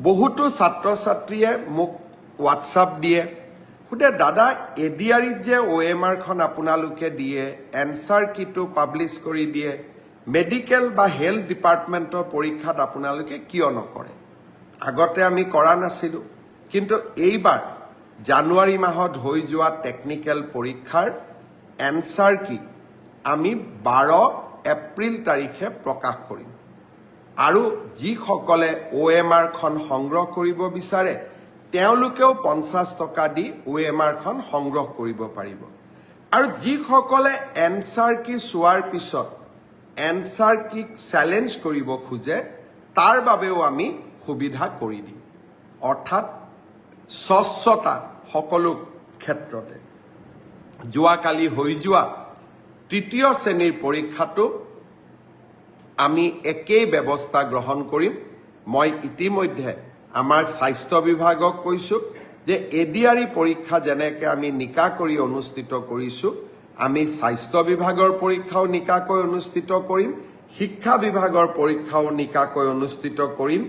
বহুতো ছাত্ৰ ছাত্ৰীয়ে মোক হোৱাটছআপ দিয়ে, সুধে দাদা এডিআৰিত যে OMRখন আপোনালোকে দিয়ে, এনসাৰ কিটো পাব্লিছ কৰি দিয়ে, মেডিকেল বা হেল্থ ডিপাৰ্টমেণ্টৰ পৰীক্ষাত আপোনালোকে কিয় নকৰে? আগতে আমি কৰা নাছিলোঁ, কিন্তু এইবাৰ জানুৱাৰী মাহত হৈ যোৱা টেকনিক্যাল পৰীক্ষাৰ এনসাৰ কি আমি 12 এপ্ৰিল তাৰিখে প্ৰকাশ কৰিম। আৰু যিসকলে OMRখন সংগ্ৰহ কৰিব বিচাৰে তেওঁলোকেও 50 টকা দি OMRখন সংগ্ৰহ কৰিব পাৰিব। আৰু যিসকলে এনসাৰ কি চোৱাৰ পিছত এনসাৰ কি চেলেঞ্জ কৰিব খোজে তাৰ বাবেও আমি সুবিধা কৰি দিম। অৰ্থাৎ স্বচ্ছতা সকলো ক্ষেত্ৰতে। যোৱাকালি হৈ যোৱা তৃতীয় শ্ৰেণীৰ পৰীক্ষাটো আমি একেই ব্যৱস্থা গ্ৰহণ কৰিম। মই ইতিমধ্যে আমাৰ স্বাস্থ্য বিভাগক কৈছোঁ যে এডিআৰি পৰীক্ষা যেনেকৈ আমি নিকাকৈ অনুষ্ঠিত কৰিছোঁ, আমি স্বাস্থ্য বিভাগৰ পৰীক্ষাও নিকাকৈ অনুষ্ঠিত কৰিম, শিক্ষা বিভাগৰ পৰীক্ষাও নিকাকৈ অনুষ্ঠিত কৰিম।